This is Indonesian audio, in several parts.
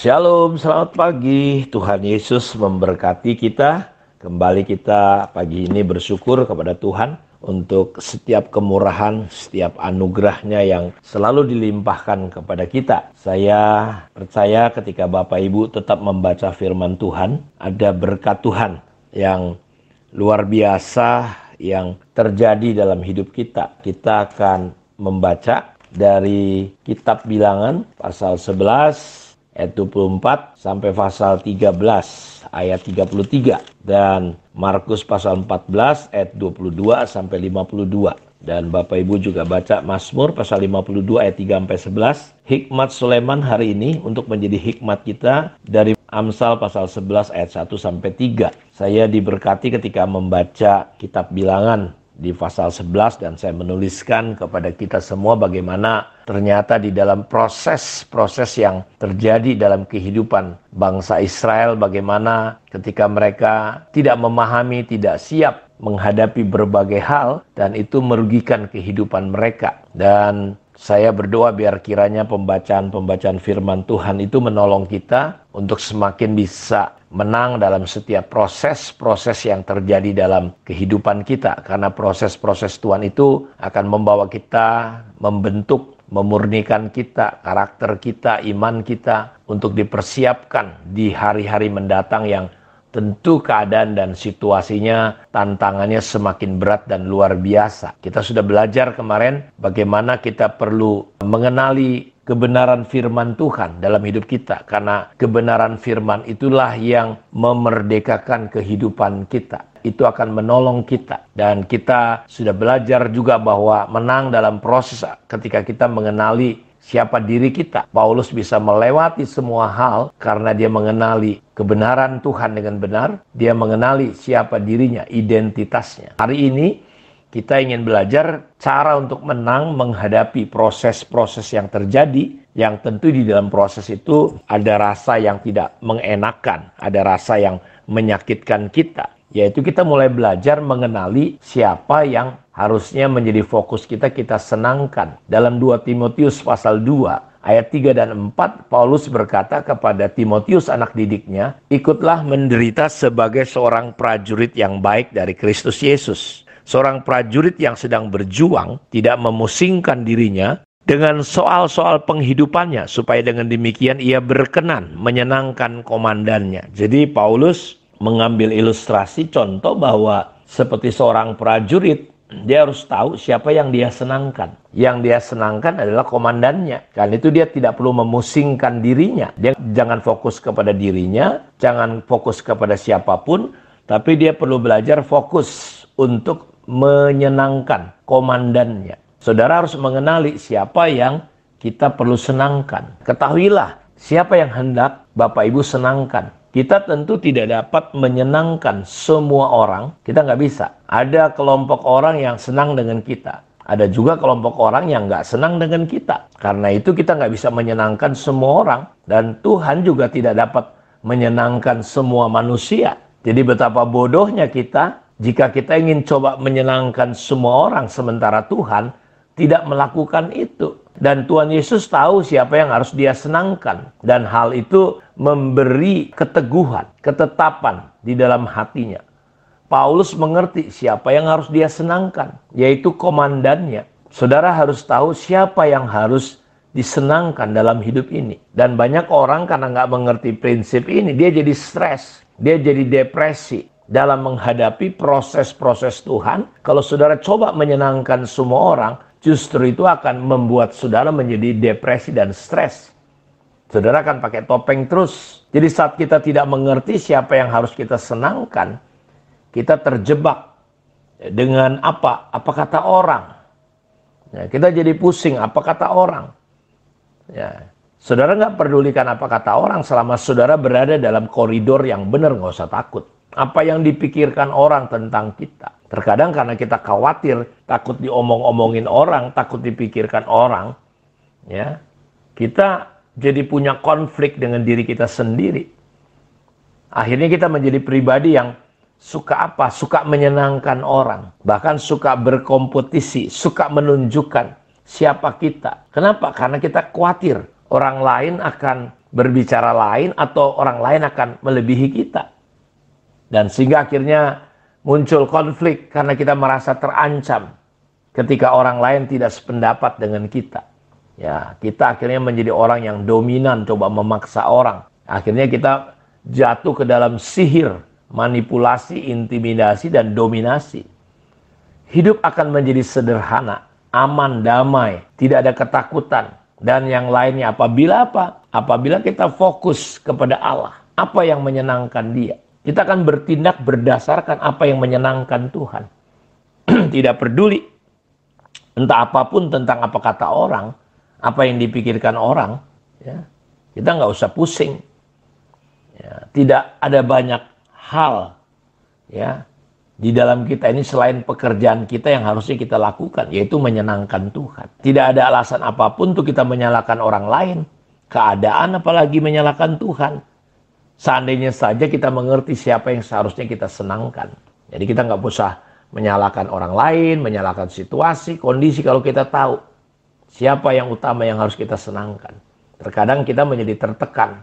Shalom, selamat pagi. Tuhan Yesus memberkati kita. Kembali kita pagi ini bersyukur kepada Tuhan untuk setiap kemurahan, setiap anugerahnya yang selalu dilimpahkan kepada kita. Saya percaya ketika Bapak Ibu tetap membaca firman Tuhan, ada berkat Tuhan yang luar biasa yang terjadi dalam hidup kita. Kita akan membaca dari kitab Bilangan pasal 11 ayat 24 sampai pasal 13 ayat 33 dan Markus pasal 14 ayat 22 sampai 52. Dan Bapak Ibu juga baca Mazmur pasal 52 ayat 3 sampai 11. Hikmat Sulaiman hari ini untuk menjadi hikmat kita dari Amsal pasal 11 ayat 1 sampai 3. Saya diberkati ketika membaca kitab Bilangan di pasal 11 dan saya menuliskan kepada kita semua bagaimana ternyata di dalam proses-proses yang terjadi dalam kehidupan bangsa Israel, bagaimana ketika mereka tidak memahami, tidak siap menghadapi berbagai hal dan itu merugikan kehidupan mereka. Dan saya berdoa biar kiranya pembacaan firman Tuhan itu menolong kita untuk semakin bisa menang dalam setiap proses-proses yang terjadi dalam kehidupan kita. Karena proses-proses Tuhan itu akan membawa kita, membentuk, memurnikan kita, karakter kita, iman kita untuk dipersiapkan di hari-hari mendatang yang tentu keadaan dan situasinya, tantangannya semakin berat dan luar biasa. Kita sudah belajar kemarin bagaimana kita perlu mengenali kebenaran firman Tuhan dalam hidup kita. Karena kebenaran firman itulah yang memerdekakan kehidupan kita. Itu akan menolong kita. Dan kita sudah belajar juga bahwa menang dalam proses ketika kita mengenali siapa diri kita. Paulus bisa melewati semua hal karena dia mengenali kebenaran Tuhan dengan benar. Dia mengenali siapa dirinya, identitasnya. Hari ini kita ingin belajar cara untuk menang menghadapi proses-proses yang terjadi. Yang tentu di dalam proses itu ada rasa yang tidak mengenakan. Ada rasa yang menyakitkan kita. Yaitu kita mulai belajar mengenali siapa yang harusnya menjadi fokus kita senangkan. Dalam 2 Timotius pasal 2 ayat 3 dan 4, Paulus berkata kepada Timotius anak didiknya, ikutlah menderita sebagai seorang prajurit yang baik dari Kristus Yesus. Seorang prajurit yang sedang berjuang, tidak memusingkan dirinya dengan soal-soal penghidupannya, supaya dengan demikian ia berkenan menyenangkan komandannya. Jadi Paulus mengambil ilustrasi contoh bahwa seperti seorang prajurit, dia harus tahu siapa yang dia senangkan. Yang dia senangkan adalah komandannya. Karena itu dia tidak perlu memusingkan dirinya. Dia jangan fokus kepada dirinya, jangan fokus kepada siapapun, tapi dia perlu belajar fokus untuk menyenangkan komandannya. Saudara harus mengenali siapa yang kita perlu senangkan. Ketahuilah siapa yang hendak Bapak Ibu senangkan. Kita tentu tidak dapat menyenangkan semua orang, kita nggak bisa. Ada kelompok orang yang senang dengan kita. Ada juga kelompok orang yang nggak senang dengan kita. Karena itu kita nggak bisa menyenangkan semua orang. Dan Tuhan juga tidak dapat menyenangkan semua manusia. Jadi betapa bodohnya kita jika kita ingin coba menyenangkan semua orang sementara Tuhan tidak melakukan itu. Dan Tuhan Yesus tahu siapa yang harus dia senangkan. Dan hal itu memberi keteguhan, ketetapan di dalam hatinya. Paulus mengerti siapa yang harus dia senangkan, yaitu komandannya. Saudara harus tahu siapa yang harus disenangkan dalam hidup ini. Dan banyak orang karena nggak mengerti prinsip ini, dia jadi stres, dia jadi depresi dalam menghadapi proses-proses Tuhan. Kalau saudara coba menyenangkan semua orang, justru itu akan membuat saudara menjadi depresi dan stres. Saudara akan pakai topeng terus. Jadi saat kita tidak mengerti siapa yang harus kita senangkan, kita terjebak dengan apa kata orang. Ya, kita jadi pusing, apa kata orang. Ya, saudara nggak pedulikan apa kata orang selama saudara berada dalam koridor yang benar, nggak usah takut. Apa yang dipikirkan orang tentang kita. Terkadang karena kita khawatir, takut diomong-omongin orang, takut dipikirkan orang, ya, kita jadi punya konflik dengan diri kita sendiri. Akhirnya kita menjadi pribadi yang suka menyenangkan orang. Bahkan suka berkompetisi, suka menunjukkan siapa kita. Kenapa? Karena kita khawatir orang lain akan berbicara lain atau orang lain akan melebihi kita. Dan sehingga akhirnya muncul konflik karena kita merasa terancam ketika orang lain tidak sependapat dengan kita. Ya, kita akhirnya menjadi orang yang dominan, coba memaksa orang. Akhirnya kita jatuh ke dalam sihir, manipulasi, intimidasi, dan dominasi. Hidup akan menjadi sederhana, aman, damai, tidak ada ketakutan, dan yang lainnya. Apabila apa? Apabila kita fokus kepada Allah, apa yang menyenangkan Dia. Kita akan bertindak berdasarkan apa yang menyenangkan Tuhan. Tidak peduli entah apapun tentang apa kata orang, apa yang dipikirkan orang, ya, kita nggak usah pusing. Ya, tidak ada banyak hal, ya, di dalam kita ini selain pekerjaan kita yang harusnya kita lakukan, yaitu menyenangkan Tuhan. Tidak ada alasan apapun untuk kita menyalahkan orang lain, keadaan apalagi menyalahkan Tuhan. Seandainya saja kita mengerti siapa yang seharusnya kita senangkan. Jadi kita nggak usah menyalahkan orang lain, menyalahkan situasi, kondisi kalau kita tahu siapa yang utama yang harus kita senangkan. Terkadang kita menjadi tertekan,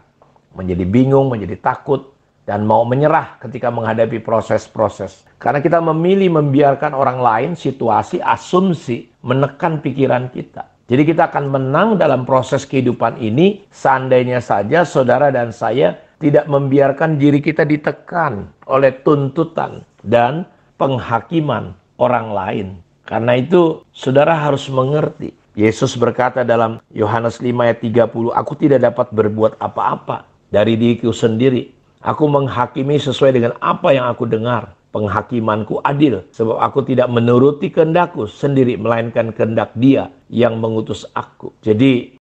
menjadi bingung, menjadi takut, dan mau menyerah ketika menghadapi proses-proses. Karena kita memilih membiarkan orang lain, situasi, asumsi, menekan pikiran kita. Jadi kita akan menang dalam proses kehidupan ini, seandainya saja saudara dan saya tidak membiarkan diri kita ditekan oleh tuntutan dan penghakiman orang lain. Karena itu saudara harus mengerti. Yesus berkata dalam Yohanes 5 ayat 30, "Aku tidak dapat berbuat apa-apa dari diriku sendiri. Aku menghakimi sesuai dengan apa yang aku dengar. Penghakimanku adil, sebab aku tidak menuruti kehendakku sendiri, melainkan kehendak Dia yang mengutus aku." Jadi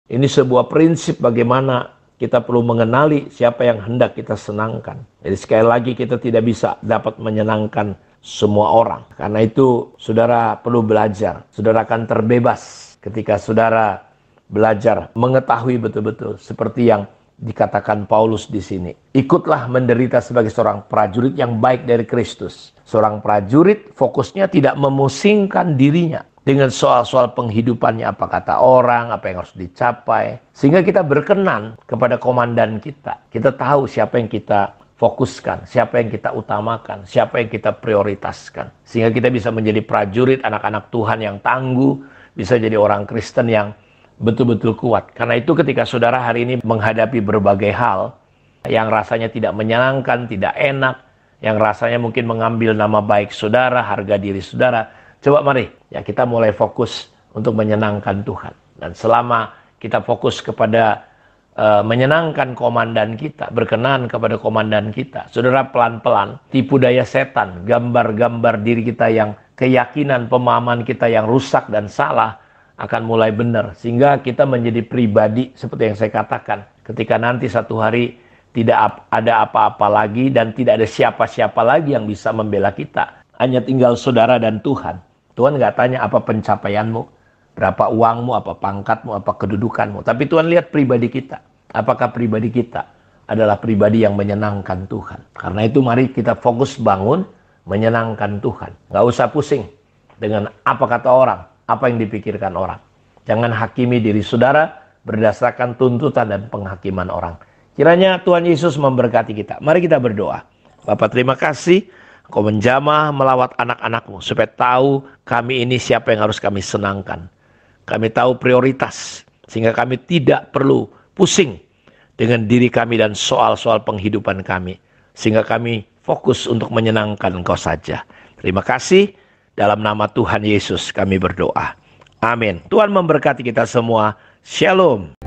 ini sebuah prinsip bagaimana kita perlu mengenali siapa yang hendak kita senangkan. Jadi sekali lagi kita tidak bisa dapat menyenangkan semua orang. Karena itu saudara perlu belajar. Saudara akan terbebas ketika saudara belajar mengetahui betul-betul seperti yang dikatakan Paulus di sini. Ikutlah menderita sebagai seorang prajurit yang baik dari Kristus. Seorang prajurit fokusnya tidak memusingkan dirinya dengan soal-soal penghidupannya, apa kata orang, apa yang harus dicapai. Sehingga kita berkenan kepada komandan kita. Kita tahu siapa yang kita fokuskan, siapa yang kita utamakan, siapa yang kita prioritaskan. Sehingga kita bisa menjadi prajurit anak-anak Tuhan yang tangguh, bisa jadi orang Kristen yang betul-betul kuat. Karena itu ketika saudara hari ini menghadapi berbagai hal yang rasanya tidak menyenangkan, tidak enak, yang rasanya mungkin mengambil nama baik saudara, harga diri saudara, coba mari ya kita mulai fokus untuk menyenangkan Tuhan. Dan selama kita fokus kepada menyenangkan komandan kita, berkenan kepada komandan kita, saudara pelan-pelan tipu daya setan, gambar-gambar diri kita yang keyakinan, pemahaman kita yang rusak dan salah akan mulai benar. Sehingga kita menjadi pribadi seperti yang saya katakan. Ketika nanti satu hari tidak ada apa-apa lagi dan tidak ada siapa-siapa lagi yang bisa membela kita. Hanya tinggal saudara dan Tuhan. Tuhan nggak tanya apa pencapaianmu, berapa uangmu, apa pangkatmu, apa kedudukanmu. Tapi Tuhan lihat pribadi kita. Apakah pribadi kita adalah pribadi yang menyenangkan Tuhan. Karena itu mari kita fokus bangun menyenangkan Tuhan. Nggak usah pusing dengan apa kata orang, apa yang dipikirkan orang. Jangan hakimi diri saudara berdasarkan tuntutan dan penghakiman orang. Kiranya Tuhan Yesus memberkati kita. Mari kita berdoa. Bapa, terima kasih Engkau menjamah melawat anak-anak-Mu supaya tahu kami ini siapa yang harus kami senangkan. Kami tahu prioritas sehingga kami tidak perlu pusing dengan diri kami dan soal-soal penghidupan kami. Sehingga kami fokus untuk menyenangkan Engkau saja. Terima kasih. Dalam nama Tuhan Yesus kami berdoa. Amin. Tuhan memberkati kita semua. Shalom.